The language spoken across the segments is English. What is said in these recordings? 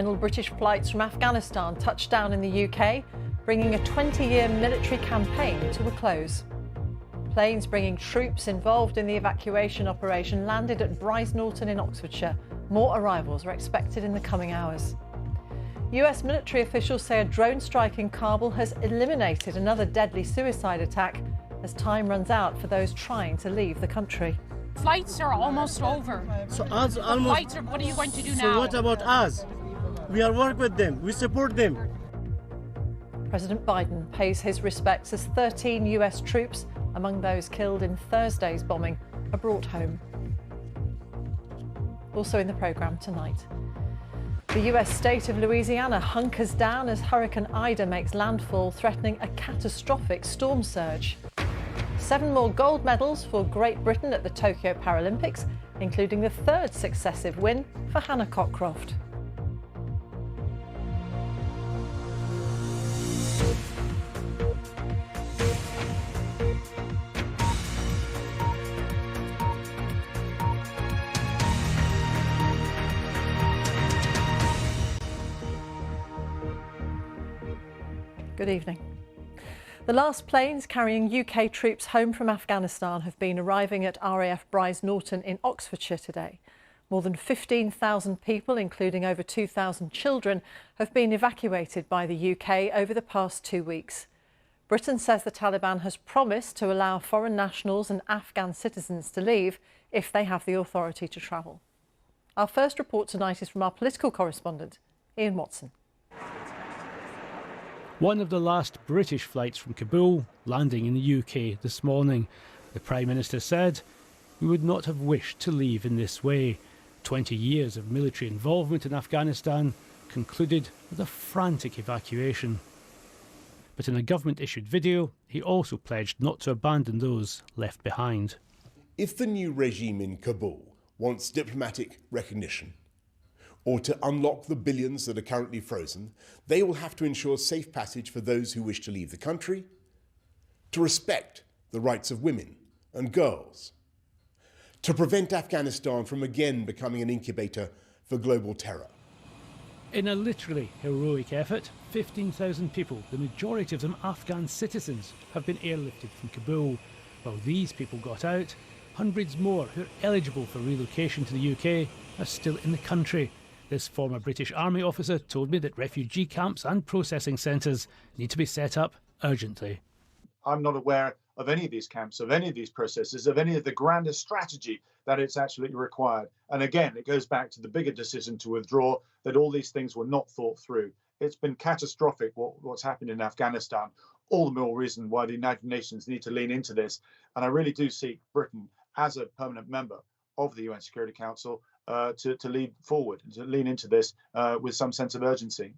Final British flights from Afghanistan touched down in the UK, bringing a 20-year military campaign to a close. Planes bringing troops involved in the evacuation operation landed at Brize Norton in Oxfordshire. More arrivals are expected in the coming hours. US military officials say a drone strike in Kabul has eliminated another deadly suicide attack as time runs out for those trying to leave the country. Flights are almost over. So us almost. What are you going to do now? So what about us? We are work with them. We support them. President Biden pays his respects as 13 US troops, among those killed in Thursday's bombing, are brought home. Also in the programme tonight, the US state of Louisiana hunkers down as Hurricane Ida makes landfall, threatening a catastrophic storm surge. 7 more gold medals for Great Britain at the Tokyo Paralympics, including the 3rd successive win for Hannah Cockcroft. Good evening. The last planes carrying UK troops home from Afghanistan have been arriving at RAF Brize Norton in Oxfordshire today. More than 15,000 people, including over 2,000 children, have been evacuated by the UK over the past 2 weeks. Britain says the Taliban has promised to allow foreign nationals and Afghan citizens to leave if they have the authority to travel. Our first report tonight is from our political correspondent, Ian Watson. One of the last British flights from Kabul landing in the UK this morning. The Prime Minister said, "We would not have wished to leave in this way." 20 years of military involvement in Afghanistan concluded with a frantic evacuation. But in a government-issued video, he also pledged not to abandon those left behind. If the new regime in Kabul wants diplomatic recognition, or to unlock the billions that are currently frozen, they will have to ensure safe passage for those who wish to leave the country, to respect the rights of women and girls, to prevent Afghanistan from again becoming an incubator for global terror. In a literally heroic effort, 15,000 people, the majority of them Afghan citizens, have been airlifted from Kabul. While these people got out, hundreds more who are eligible for relocation to the UK are still in the country. This former British Army officer told me that refugee camps and processing centres need to be set up urgently. I'm not aware of any of these camps, of any of these processes, of any of the grander strategy that it's actually required. And again, it goes back to the bigger decision to withdraw, that all these things were not thought through. It's been catastrophic what's happened in Afghanistan. All the more reason why the United Nations need to lean into this. And I really do seek Britain, as a permanent member of the UN Security Council, to lead forward and to lean into this with some sense of urgency.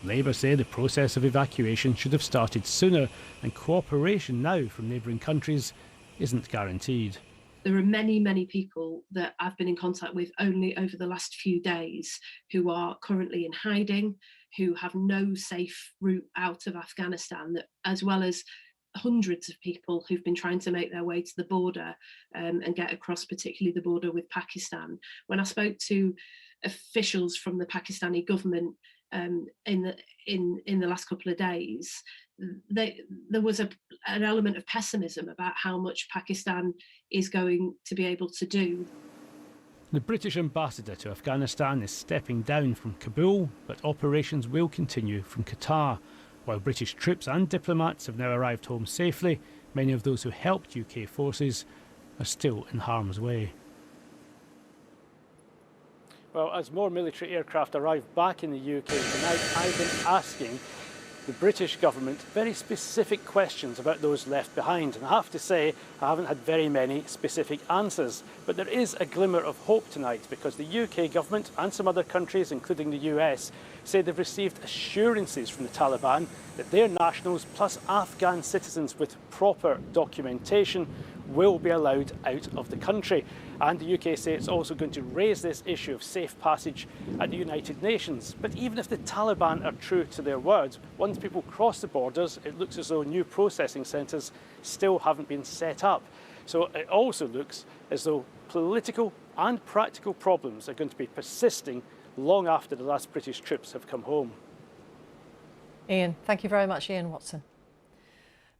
Labour say the process of evacuation should have started sooner, and cooperation now from neighbouring countries isn't guaranteed. There are many, many people that I've been in contact with only over the last few days who are currently in hiding, who have no safe route out of Afghanistan, as well as hundreds of people who've been trying to make their way to the border and get across, particularly the border with Pakistan. When I spoke to officials from the Pakistani government in the last couple of days, there was an element of pessimism about how much Pakistan is going to be able to do. The British ambassador to Afghanistan is stepping down from Kabul, but operations will continue from Qatar. While British troops and diplomats have now arrived home safely, many of those who helped UK forces are still in harm's way. Well, as more military aircraft arrive back in the UK tonight, I've been asking the British government very specific questions about those left behind. And I have to say, I haven't had very many specific answers. But there is a glimmer of hope tonight, because the UK government and some other countries, including the US, say they've received assurances from the Taliban that their nationals plus Afghan citizens with proper documentation will be allowed out of the country. And the UK say it's also going to raise this issue of safe passage at the United Nations. But even if the Taliban are true to their words, once people cross the borders, it looks as though new processing centres still haven't been set up. So it also looks as though political and practical problems are going to be persisting long after the last British troops have come home. Ian, thank you very much, Ian Watson.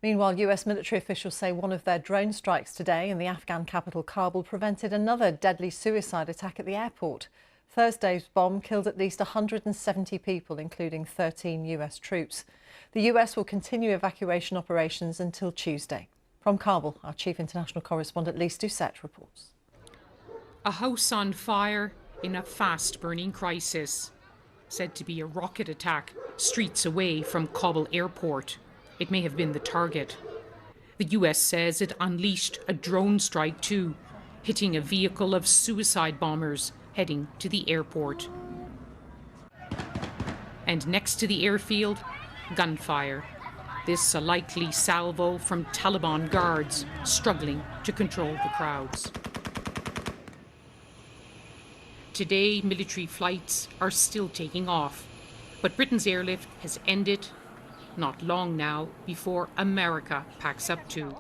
Meanwhile, US military officials say one of their drone strikes today in the Afghan capital Kabul prevented another deadly suicide attack at the airport. Thursday's bomb killed at least 170 people, including 13 US troops. The US will continue evacuation operations until Tuesday. From Kabul, our chief international correspondent Lise Doucette reports. A house on fire in a fast-burning crisis. Said to be a rocket attack streets away from Kabul airport. It may have been the target. The US says it unleashed a drone strike too, hitting a vehicle of suicide bombers heading to the airport. And next to the airfield, gunfire. This a likely salvo from Taliban guards struggling to control the crowds. Today, military flights are still taking off, but Britain's airlift has ended not long now before America packs up too.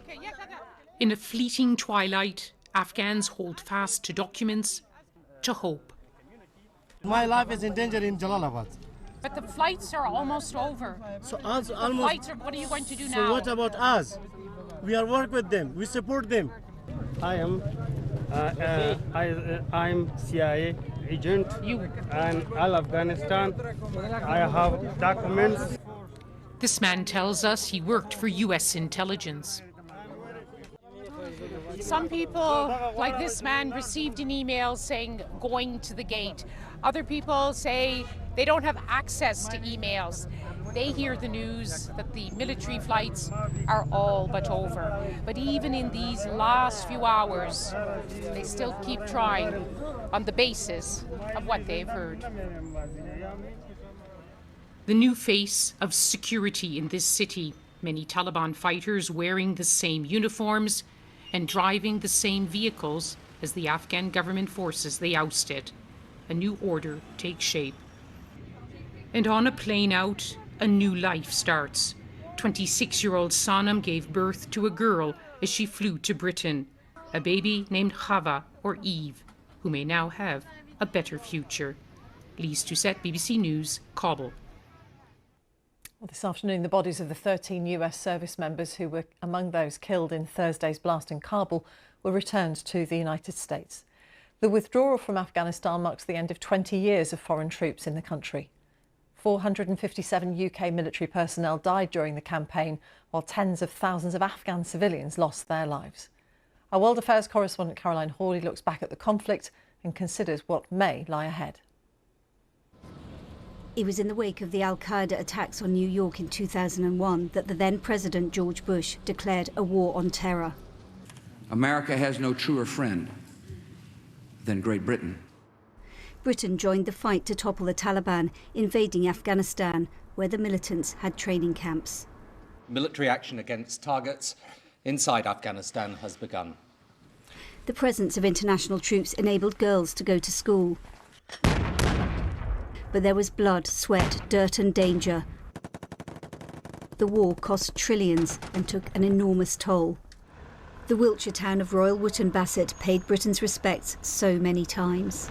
In a fleeting twilight, Afghans hold fast to documents, to hope. My life is in danger in Jalalabad. But the flights are almost over. So almost. What are you going to do now? So what about us? We are work with them. We support them. I'm CIA agent. And Afghanistan. I have documents. This man tells us he worked for US intelligence. Some people, like this man, received an email saying going to the gate. Other people say they don't have access to emails. They hear the news that the military flights are all but over. But even in these last few hours, they still keep trying on the basis of what they've heard. The new face of security in this city, many Taliban fighters wearing the same uniforms and driving the same vehicles as the Afghan government forces they ousted. A new order takes shape. And on a plane out, a new life starts. 26-year-old Sanam gave birth to a girl as she flew to Britain, a baby named Chava or Eve, who may now have a better future. Lise Doucette, BBC News, Kabul. Well, this afternoon, the bodies of the 13 US service members who were among those killed in Thursday's blast in Kabul were returned to the United States. The withdrawal from Afghanistan marks the end of 20 years of foreign troops in the country. 457 UK military personnel died during the campaign, while tens of thousands of Afghan civilians lost their lives. Our World Affairs correspondent Caroline Hawley looks back at the conflict and considers what may lie ahead. It was in the wake of the al-Qaeda attacks on New York in 2001 that the then President George Bush declared a war on terror. America has no truer friend than Great Britain. Britain joined the fight to topple the Taliban, invading Afghanistan, where the militants had training camps. Military action against targets inside Afghanistan has begun. The presence of international troops enabled girls to go to school. But there was blood, sweat, dirt and danger. The war cost trillions and took an enormous toll. The Wiltshire town of Royal Wootton Bassett paid Britain's respects so many times.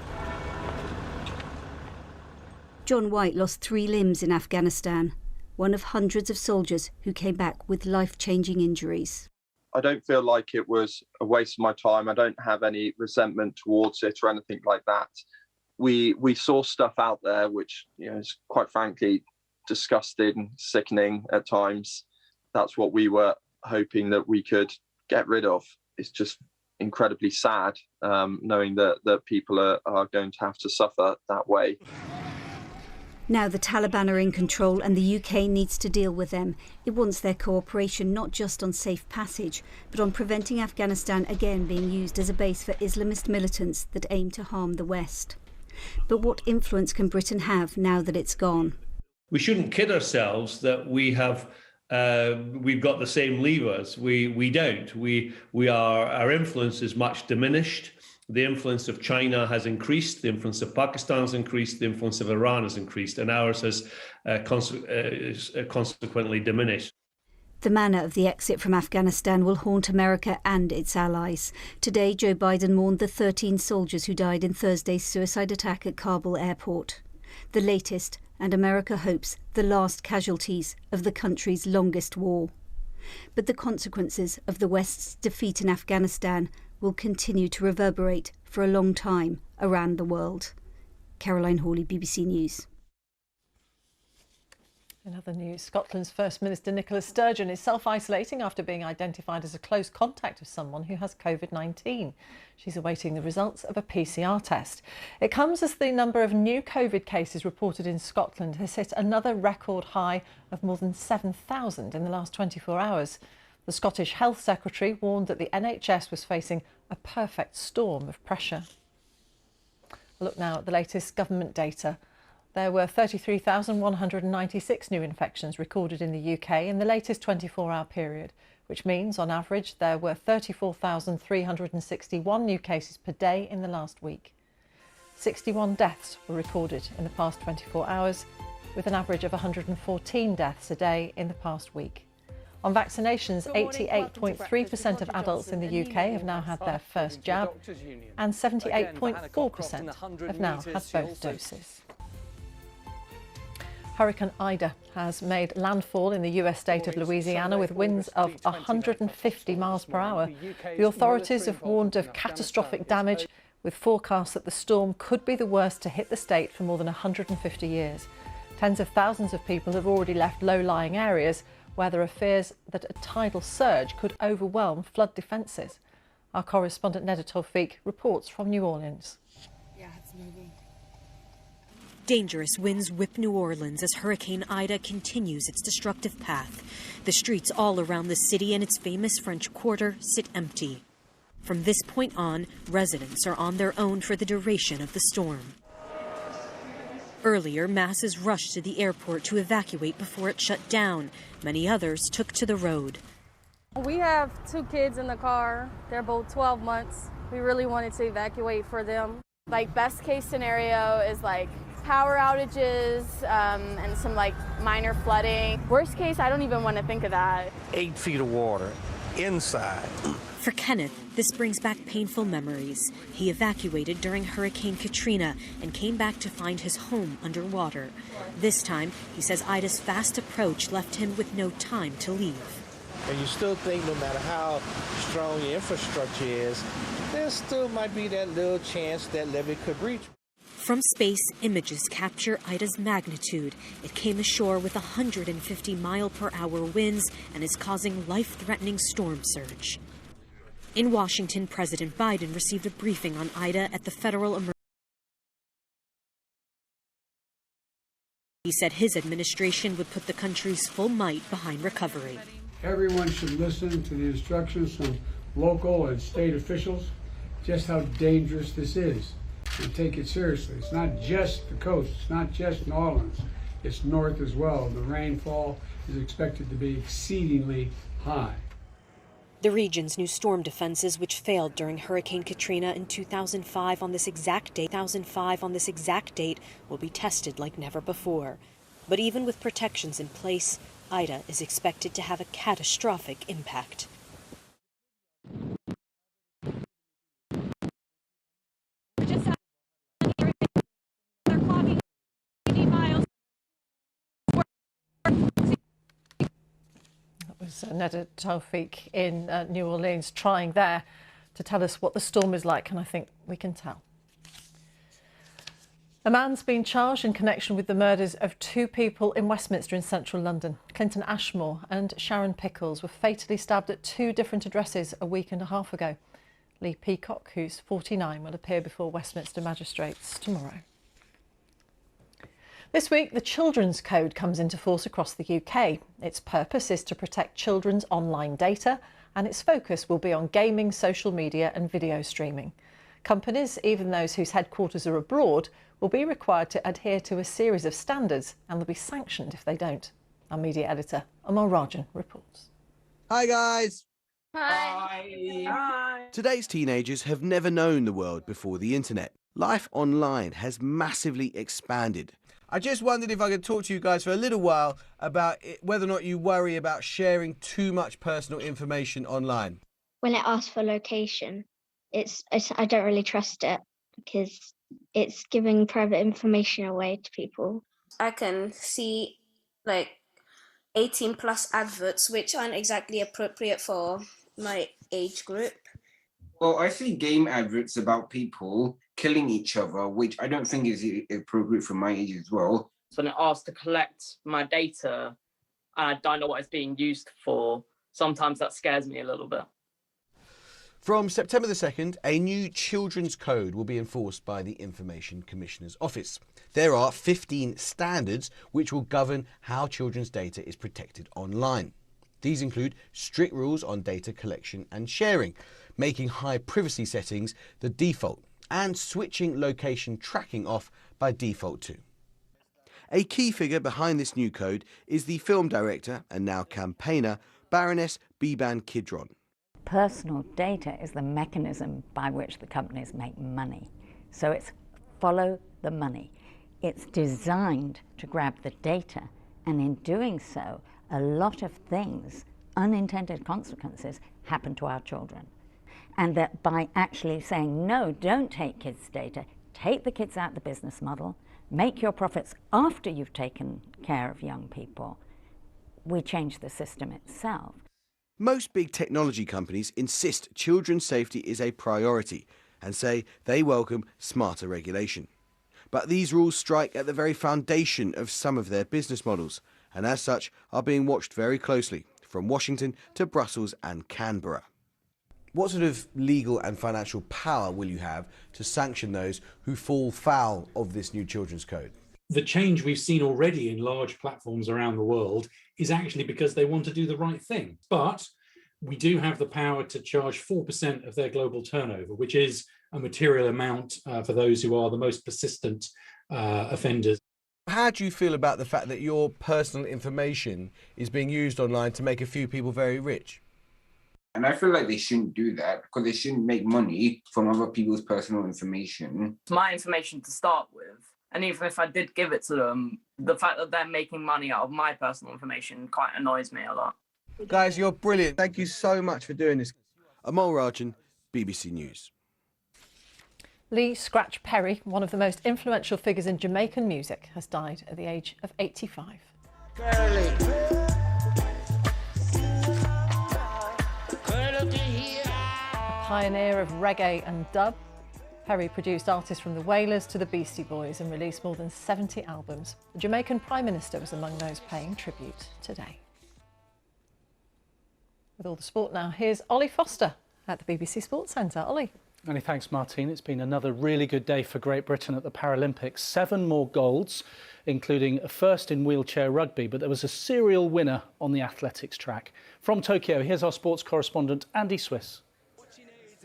John White lost 3 limbs in Afghanistan, one of hundreds of soldiers who came back with life-changing injuries. I don't feel like it was a waste of my time. I don't have any resentment towards it or anything like that. We saw stuff out there which, is quite frankly disgusting, sickening at times. That's what we were hoping that we could get rid of. It's just incredibly sad knowing that people are going to have to suffer that way. Now the Taliban are in control and the UK needs to deal with them. It wants their cooperation not just on safe passage, but on preventing Afghanistan again being used as a base for Islamist militants that aim to harm the West. But what influence can Britain have now that it's gone? We shouldn't kid ourselves that we've got the same levers. We don't. Our influence is much diminished. The influence of China has increased, the influence of Pakistan has increased, the influence of Iran has increased, and ours has consequently diminished. The manner of the exit from Afghanistan will haunt America and its allies. Today, Joe Biden mourned the 13 soldiers who died in Thursday's suicide attack at Kabul airport. The latest, and America hopes, the last casualties of the country's longest war. But the consequences of the West's defeat in Afghanistan will continue to reverberate for a long time around the world. Caroline Hawley, BBC News. In other news, Scotland's First Minister Nicola Sturgeon is self-isolating after being identified as a close contact of someone who has COVID-19. She's awaiting the results of a PCR test. It comes as the number of new COVID cases reported in Scotland has hit another record high of more than 7,000 in the last 24 hours. The Scottish Health Secretary warned that the NHS was facing a perfect storm of pressure. A look now at the latest government data. There were 33,196 new infections recorded in the UK in the latest 24-hour period, which means, on average, there were 34,361 new cases per day in the last week. 61 deaths were recorded in the past 24 hours, with an average of 114 deaths a day in the past week. On vaccinations, 88.3% of adults in the UK have now had their first jab, and 78.4% have now had both doses. Hurricane Ida has made landfall in the US state of Louisiana with winds of 150 miles per hour. The authorities have warned of catastrophic damage, with forecasts that the storm could be the worst to hit the state for more than 150 years. Tens of thousands of people have already left low-lying areas where there are fears that a tidal surge could overwhelm flood defences. Our correspondent Neda Tawfiq reports from New Orleans. Dangerous winds whip New Orleans as Hurricane Ida continues its destructive path. The streets all around the city and its famous French Quarter sit empty. From this point on, residents are on their own for the duration of the storm. Earlier, masses rushed to the airport to evacuate before it shut down. Many others took to the road. We have 2 kids in the car. They're both 12 months. We really wanted to evacuate for them. Like, best case scenario is like power outages and some like minor flooding. Worst case, I don't even want to think of that. 8 feet of water inside. For Kenneth, this brings back painful memories. He evacuated during Hurricane Katrina and came back to find his home underwater. This time, he says Ida's fast approach left him with no time to leave. And you still think no matter how strong your infrastructure is, there still might be that little chance that levee could breach. From space, images capture Ida's magnitude. It came ashore with 150-mile-per-hour winds and is causing life-threatening storm surge. In Washington, President Biden received a briefing on Ida at the Federal Emergency. He said his administration would put the country's full might behind recovery. Everyone should listen to the instructions from local and state officials, just how dangerous this is, and take it seriously. It's not just the coast, it's not just New Orleans, it's north as well. The rainfall is expected to be exceedingly high. The region's new storm defenses, which failed during Hurricane Katrina in 2005 on this exact date, will be tested like never before. But even with protections in place, Ida is expected to have a catastrophic impact. Neda Tawfiq in New Orleans trying there to tell us what the storm is like, and I think we can tell. A man's been charged in connection with the murders of 2 people in Westminster in central London. Clinton Ashmore and Sharon Pickles were fatally stabbed at 2 different addresses a week and a half ago. Lee Peacock, who's 49, will appear before Westminster magistrates tomorrow. This week, the Children's Code comes into force across the UK. Its purpose is to protect children's online data, and its focus will be on gaming, social media and video streaming. Companies, even those whose headquarters are abroad, will be required to adhere to a series of standards, and they'll be sanctioned if they don't. Our media editor, Amar Rajan, reports. Hi guys! Hi. Hi! Today's teenagers have never known the world before the internet. Life online has massively expanded. I just wondered if I could talk to you guys for a little while about whether or not you worry about sharing too much personal information online. When it asks for location, I don't really trust it because it's giving private information away to people. I can see like 18+ adverts, which aren't exactly appropriate for my age group. Well, I see game adverts about people killing each other, which I don't think is appropriate for my age as well. So when it asks to collect my data and I don't know what it's being used for, sometimes that scares me a little bit. From September the 2nd, a new children's code will be enforced by the Information Commissioner's Office. There are 15 standards which will govern how children's data is protected online. These include strict rules on data collection and sharing, making high privacy settings the default, and switching location tracking off by default too. A key figure behind this new code is the film director and now campaigner, Baroness Biban Kidron. Personal data is the mechanism by which the companies make money. So it's follow the money. It's designed to grab the data, and in doing so, a lot of things, unintended consequences, happen to our children. And that by actually saying, no, don't take kids' data, take the kids out of the business model, make your profits after you've taken care of young people, we change the system itself. Most big technology companies insist children's safety is a priority and say they welcome smarter regulation. But these rules strike at the very foundation of some of their business models, and as such are being watched very closely from Washington to Brussels and Canberra. What sort of legal and financial power will you have to sanction those who fall foul of this new children's code? The change we've seen already in large platforms around the world is actually because they want to do the right thing. But we do have the power to charge 4% of their global turnover, which is a material amount for those who are the most persistent offenders. How do you feel about the fact that your personal information is being used online to make a few people very rich? And I feel like they shouldn't do that because they shouldn't make money from other people's personal information. It's my information to start with. And even if I did give it to them, the fact that they're making money out of my personal information quite annoys me a lot. Guys, you're brilliant. Thank you so much for doing this. Amol Rajan, BBC News. Lee Scratch Perry, one of the most influential figures in Jamaican music, has died at the age of 85. A pioneer of reggae and dub, Perry produced artists from the Wailers to the Beastie Boys and released more than 70 albums. The Jamaican Prime Minister was among those paying tribute today. With all the sport now, here's Ollie Foster at the BBC Sports Centre. Ollie. Many thanks, Martine. It's been another really good day for Great Britain at the Paralympics. 7 more golds, including a first in wheelchair rugby, but there was a serial winner on the athletics track. From Tokyo, here's our sports correspondent, Andy Swiss.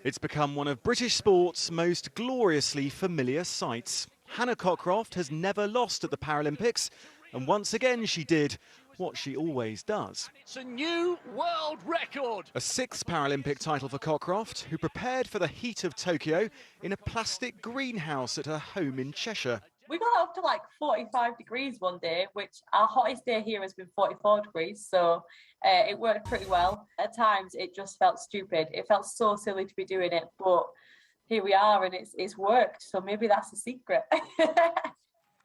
It's become one of British sport's most gloriously familiar sights. Hannah Cockcroft has never lost at the Paralympics, and once again she did what she always does. It's a new world record! A 6th Paralympic title for Cockcroft, who prepared for the heat of Tokyo in a plastic greenhouse at her home in Cheshire. We got up to like 45 degrees one day, which our hottest day here has been 44 degrees, so it worked pretty well. At times it just felt stupid. It felt so silly to be doing it, but here we are and it's worked, so maybe that's the secret.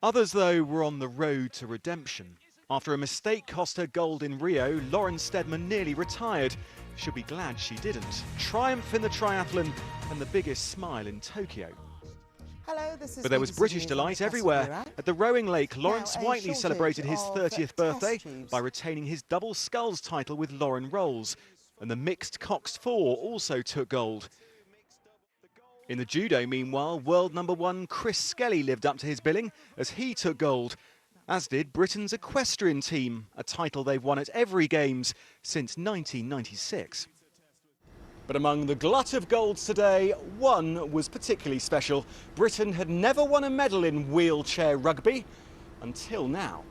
Others, though, were on the road to redemption. After a mistake cost her gold in Rio, Lauren Steadman nearly retired. She'll be glad she didn't. Triumph in the triathlon and the biggest smile in Tokyo. Hello, this is but there was British delight everywhere. At the rowing lake, Lawrence Whiteley celebrated his 30th birthday by retaining his double sculls title with Lauren Rolls. And the mixed Cox 4 also took gold. In the judo, meanwhile, world #1 Chris Skelly lived up to his billing as he took gold, as did Britain's equestrian team, a title they've won at every Games since 1996. But among the glut of golds today, one was particularly special. Britain had never won a medal in wheelchair rugby until now.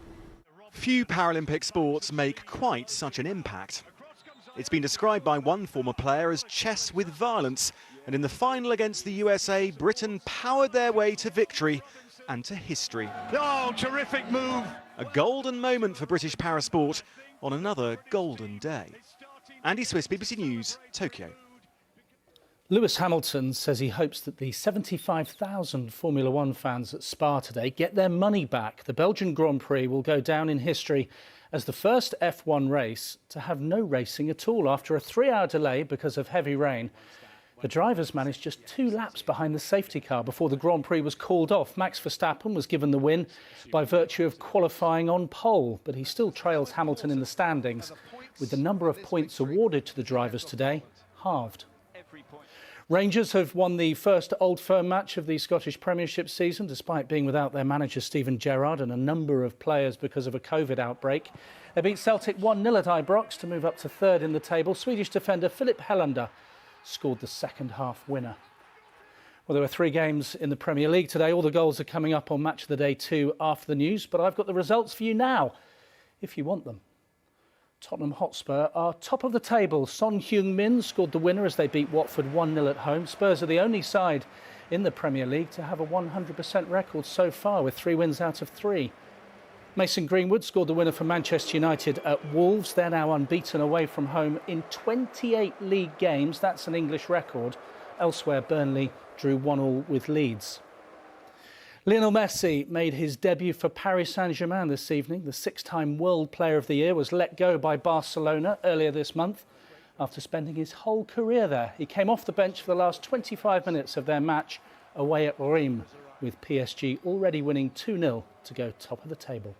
Few Paralympic sports make quite such an impact. It's been described by one former player as chess with violence, and in the final against the USA, Britain powered their way to victory and to history. Oh, terrific move! A golden moment for British parasport on another golden day. Andy Swiss, BBC News, Tokyo. Lewis Hamilton says he hopes that the 75,000 Formula One fans at Spa today get their money back. The Belgian Grand Prix will go down in history as the first F1 race to have no racing at all after a 3-hour delay because of heavy rain. The drivers managed just 2 laps behind the safety car before the Grand Prix was called off. Max Verstappen was given the win by virtue of qualifying on pole, but he still trails Hamilton in the standings, with the number of points awarded to the drivers today halved. Rangers have won the first Old Firm match of the Scottish Premiership season, despite being without their manager Stephen Gerrard and a number of players because of a COVID outbreak. They beat Celtic 1-0 at Ibrox to move up to third in the table. Swedish defender Philip Helander scored the second half winner. Well, there were 3 games in the Premier League today. All the goals are coming up on Match of the Day 2 after the news, but I've got the results for you now, if you want them. Tottenham Hotspur are top of the table. Son Heung-min scored the winner as they beat Watford 1-0 at home. Spurs are the only side in the Premier League to have a 100% record so far, with 3 wins out of 3. Mason Greenwood scored the winner for Manchester United at Wolves. They're now unbeaten away from home in 28 league games. That's an English record. Elsewhere, Burnley drew 1-1 with Leeds. Lionel Messi made his debut for Paris Saint-Germain this evening. The 6-time World Player of the Year was let go by Barcelona earlier this month after spending his whole career there. He came off the bench for the last 25 minutes of their match away at Reims, with PSG already winning 2-0 to go top of the table.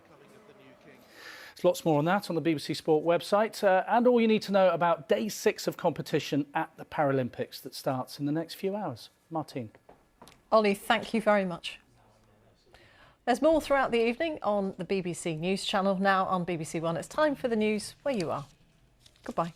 There's lots more on that on the BBC Sport website and all you need to know about Day 6 of competition at the Paralympics that starts in the next few hours. Martine. Ollie, thank you very much. There's more throughout the evening on the BBC News channel. Now on BBC One, it's time for the news where you are. Goodbye.